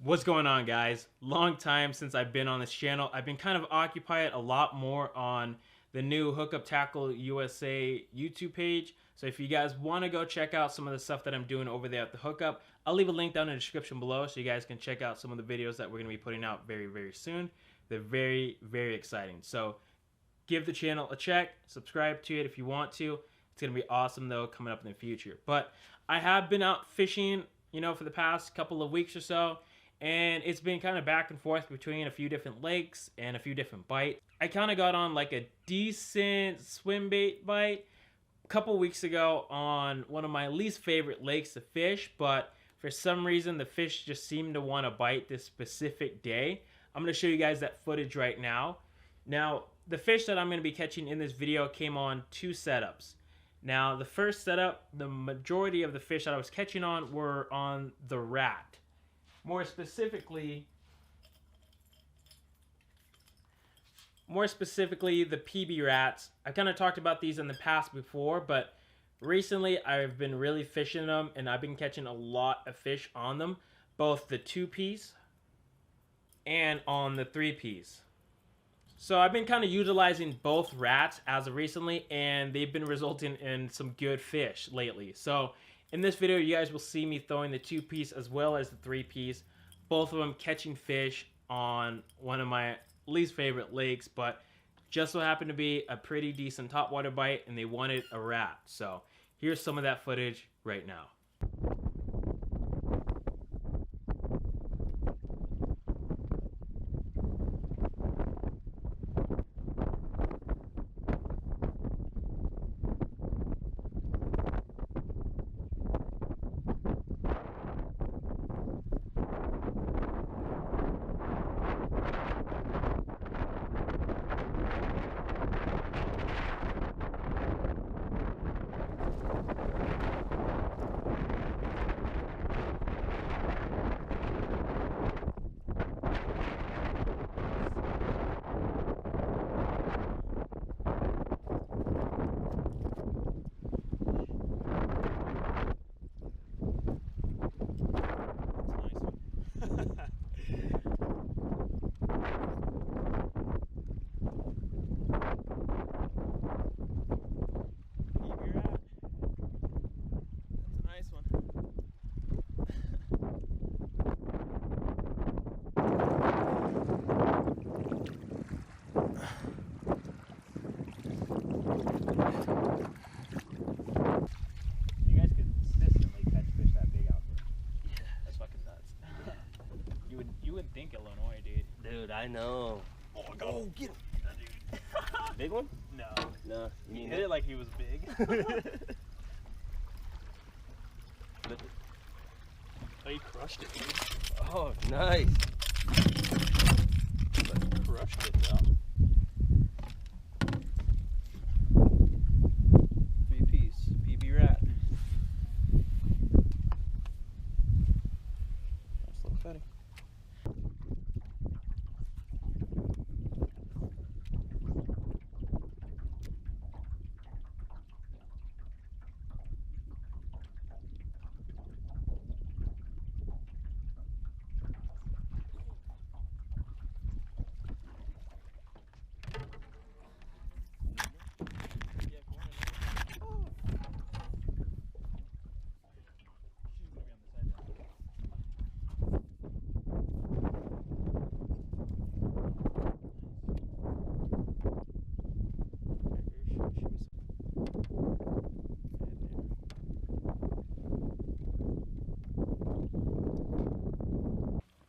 What's going on, guys? Long time since I've been on this channel. I've been kind of occupied a lot more on the new Hookup Tackle USA YouTube page. So if you guys want to go check out some of the stuff that I'm doing over there at the Hookup, I'll leave a link down in the description below so you guys can check out some of the videos that we're going to be putting out very, very soon. They're very, very exciting. So give the channel a check, subscribe to it if you want to. It's going to be awesome, though, coming up in the future. But I have been out fishing, for the past couple of weeks or so. And it's been kind of back and forth between a few different lakes and a few different bites. I kind of got on like a decent swim bait bite a couple weeks ago on one of my least favorite lakes to fish, but for some reason the fish just seemed to want to bite this specific day. I'm going to show you guys that footage right now. Now, the fish that I'm going to be catching in this video came on two setups. Now, the first setup, the majority of the fish that I was catching on were on the rat. More specifically, the PB rats. I've kind of talked about these in the past before, but recently I've been really fishing them, and I've been catching a lot of fish on them, both the 2-piece and on the 3-piece. So I've been kind of utilizing both rats as of recently, and they've been resulting in some good fish lately. So in this video, you guys will see me throwing the 2-piece as well as the 3-piece. Both of them catching fish on one of my least favorite lakes, but just so happened to be a pretty decent topwater bite, and they wanted a rat. So here's some of that footage right now. I know. Oh, go get him. Big one? No. No. He hit it like he was big. Oh, he crushed it, dude. Oh, nice. Crushed it, though. 3-piece PB rat. Nice little fatty.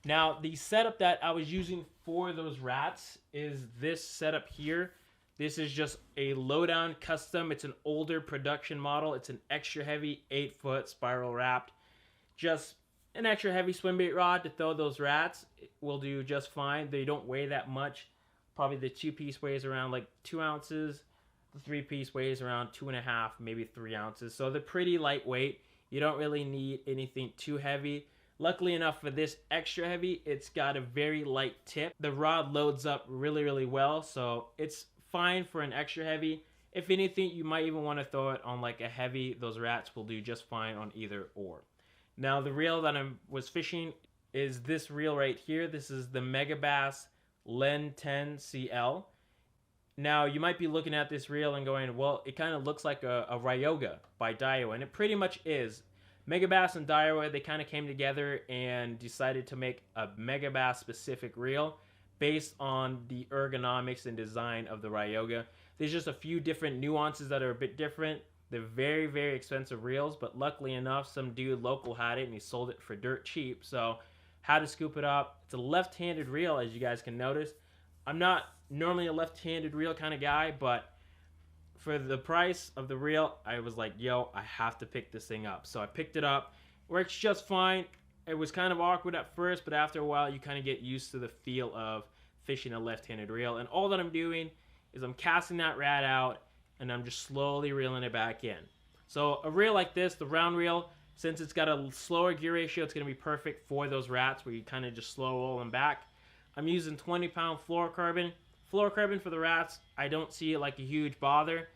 Now, the setup that I was using for those rats is this setup here. This is just a lowdown custom. It's an older production model. It's an extra heavy 8-foot spiral wrapped. Just an extra heavy swim bait rod to throw those rats. It will do just fine. They don't weigh that much. Probably the 2-piece weighs around like 2 ounces. The 3-piece weighs around 2.5, maybe 3 ounces. So they're pretty lightweight. You don't really need anything too heavy. Luckily enough for this extra heavy, it's got a very light tip. The rod loads up really, really well, so it's fine for an extra heavy. If anything, you might even want to throw it on like a heavy. Those rats will do just fine on either or. Now, the reel that I was fishing is this reel right here. This is the Megabass Len 10 CL. Now, you might be looking at this reel and going, well, it kind of looks like a Ryoga by Daiwa, and it pretty much is. Megabass and Daiwa, they kind of came together and decided to make a Megabass specific reel based on the ergonomics and design of the Ryoga. There's just a few different nuances that are a bit different. They're very, very expensive reels, but luckily enough, some dude local had it and he sold it for dirt cheap, so had to scoop it up. It's a left-handed reel, as you guys can notice. I'm not normally a left-handed reel kind of guy, but for the price of the reel, I was like, yo, I have to pick this thing up. So I picked it up. Works just fine. It was kind of awkward at first, but after a while, you kind of get used to the feel of fishing a left-handed reel. And all that I'm doing is I'm casting that rat out, and I'm just slowly reeling it back in. So a reel like this, the round reel, since it's got a slower gear ratio, it's going to be perfect for those rats where you kind of just slow roll them back. I'm using 20-pound fluorocarbon. Fluorocarbon for the rats, I don't see it like a huge bother,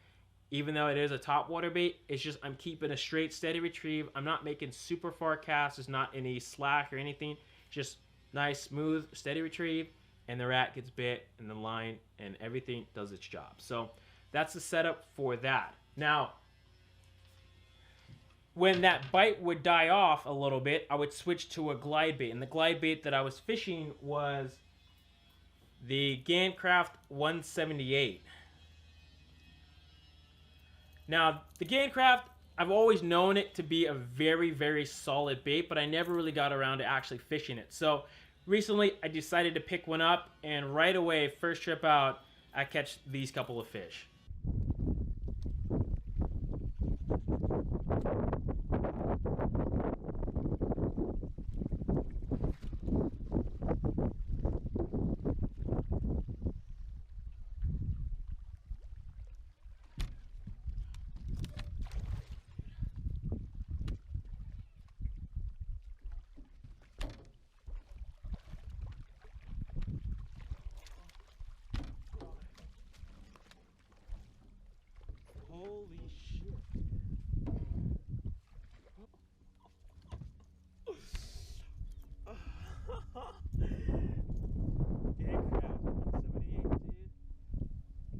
even though it is a topwater bait. It's just I'm keeping a straight, steady retrieve. I'm not making super far casts. There's not any slack or anything. Just nice, smooth, steady retrieve, and the rat gets bit, and the line and everything does its job. So that's the setup for that. Now, when that bite would die off a little bit, I would switch to a glide bait. And the glide bait that I was fishing was the Gancraft 178. Now, the Gancraft, I've always known it to be a very, very solid bait, but I never really got around to actually fishing it. So recently, I decided to pick one up, and right away, first trip out, I catch these couple of fish. Holy shit. Yeah, crap. 178, dude.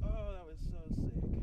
Oh, that was so sick.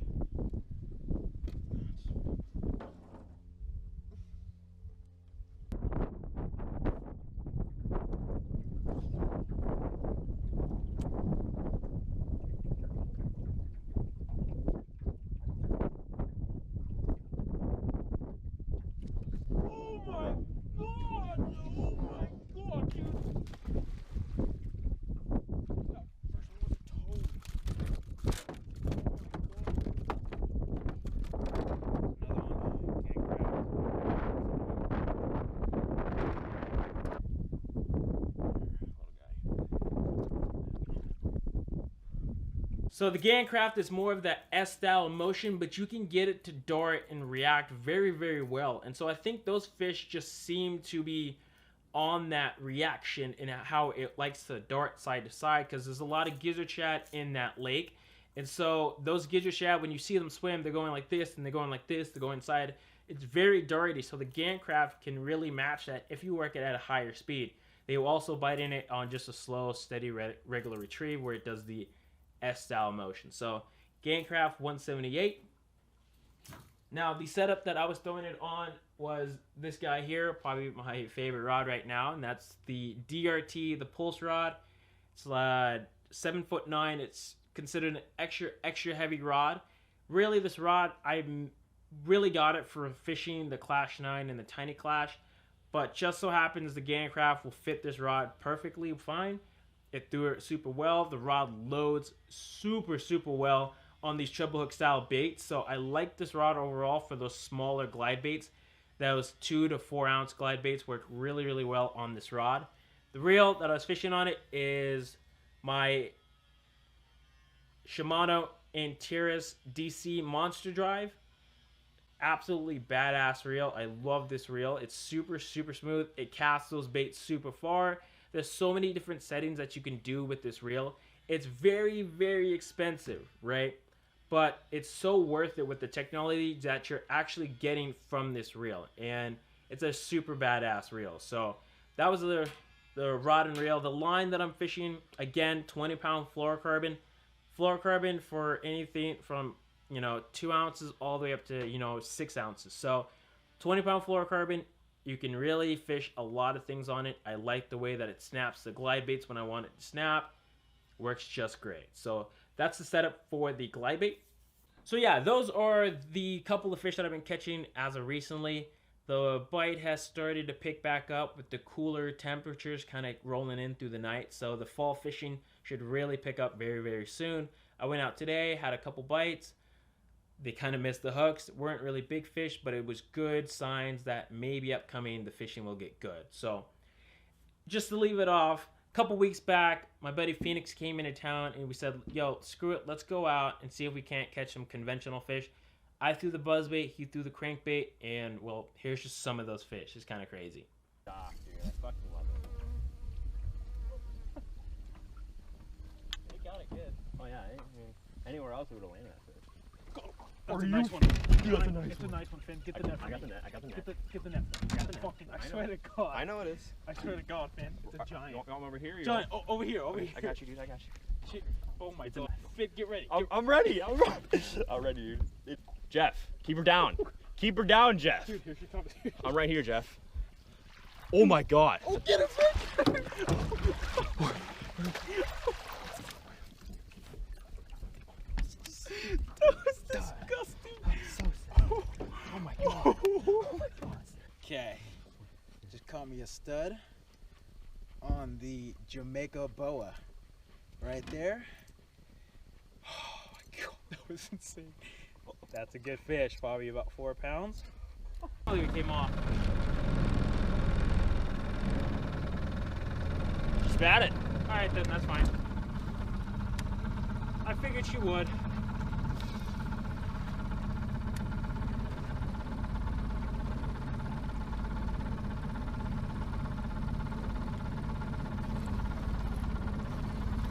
So the Gancraft is more of that S-style motion, but you can get it to dart and react very, very well. And so I think those fish just seem to be on that reaction and how it likes to dart side to side, because there's a lot of gizzard shad in that lake. And so those gizzard shad, when you see them swim, they're going like this and they're going like this, they're going inside. It's very darty, so the Gancraft can really match that if you work it at a higher speed. They will also bite in it on just a slow, steady, regular retrieve where it does the S-style motion. So Gancraft 178. Now the setup that I was throwing it on was this guy here, probably my favorite rod right now, and that's the DRT, the pulse rod. It's 7'9". It's considered an extra heavy rod. Really, this rod, I really got it for fishing the Clash 9 and the Tiny Clash, but just so happens the Gancraft will fit this rod perfectly fine. It threw it super well. The rod loads super, super well on these treble hook style baits. So I like this rod overall for those smaller glide baits. Those 2 to 4 ounce glide baits work really, really well on this rod. The reel that I was fishing on it is my Shimano Antares DC Monster Drive. Absolutely badass reel. I love this reel. It's super, super smooth. It casts those baits super far. There's so many different settings that you can do with this reel. It's very, very expensive, right? But it's so worth it with the technology that you're actually getting from this reel. And it's a super badass reel. So that was the rod and reel. The line that I'm fishing, again, 20-pound fluorocarbon. Fluorocarbon for anything from, 2 ounces all the way up to, 6 ounces. So 20-pound fluorocarbon, you can really fish a lot of things on it. I like the way that it snaps the glide baits when I want it to snap. Works just great. So that's the setup for the glide bait. So yeah, those are the couple of fish that I've been catching as of recently. The bite has started to pick back up with the cooler temperatures kind of rolling in through the night. So the fall fishing should really pick up very, very soon. I went out today, had a couple bites. They kind of missed the hooks. Weren't really big fish, but it was good signs that maybe upcoming the fishing will get good. So just to leave it off, a couple weeks back, my buddy Phoenix came into town and we said, yo, screw it. Let's go out and see if we can't catch some conventional fish. I threw the buzzbait, he threw the crankbait, and well, here's just some of those fish. It's kind of crazy. Dude, I fucking love it. They got it good. Oh yeah, I mean, anywhere else we would have landed that fish. That's a nice one. That's a nice one, Finn. Get the net. I got the net. I got the net. Get the net. I got the net. I swear to God. I know it is. I swear to God, Finn. It's a giant. You want me over here? Giant. Oh, over here. Over here. I got you, dude. I got you. Shit. Oh my God. Finn, get ready. I'm ready. I'm ready, dude. Jeff, keep her down. Keep her down, Jeff. Dude, here she comes. I'm right here, Jeff. Oh my God. Oh, get it, Finn. That was disgusting. So sad. Oh my God. Oh my God. Okay. Just caught me a stud on the Jamaica boa. Right there. Oh my God. That was insane. That's a good fish. Probably about 4 pounds. Oh, it came off. Just bat it. All right, then that's fine. I figured she would.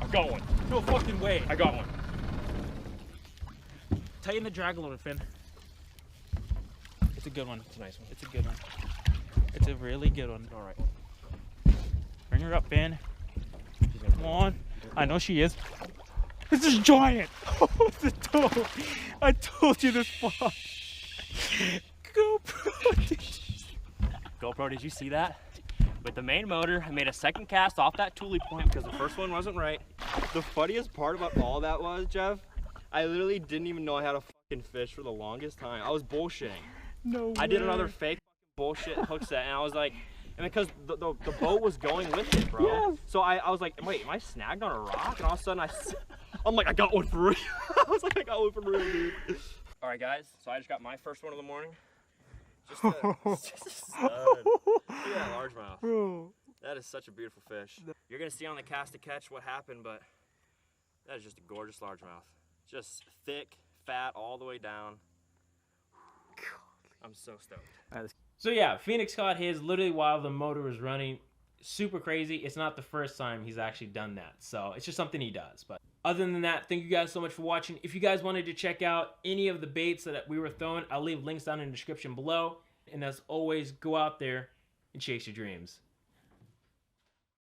I got one. No fucking way. I got one. Tighten the drag a little, Finn. It's a good one. It's a nice one. It's a good one. It's a really good one. All right. Bring her up, Finn. Come on. I know she is. This is giant. I told you this spot. GoPro, did you see that? With the main motor, I made a second cast off that toolie point because the first one wasn't right. The funniest part about all that was, Jeff, I literally didn't even know I had a fucking fish for the longest time. I was bullshitting. No way. I did another fake bullshit hook set, and I was like, and because the boat was going with it, bro. Yes. So I was like, wait, am I snagged on a rock? And all of a sudden I'm like, I got one for real. I was like, I got one for real, dude. All right, guys. So I just got my first one of the morning. Just a stud. Look at that largemouth. Bro. That is such a beautiful fish. You're gonna see on the cast to catch what happened, but that is just a gorgeous largemouth. Just thick, fat, all the way down. I'm so stoked. So yeah, Phoenix caught his literally while the motor was running. Super crazy. It's not the first time he's actually done that. So it's just something he does. But other than that, thank you guys so much for watching. If you guys wanted to check out any of the baits that we were throwing, I'll leave links down in the description below. And as always, go out there and chase your dreams.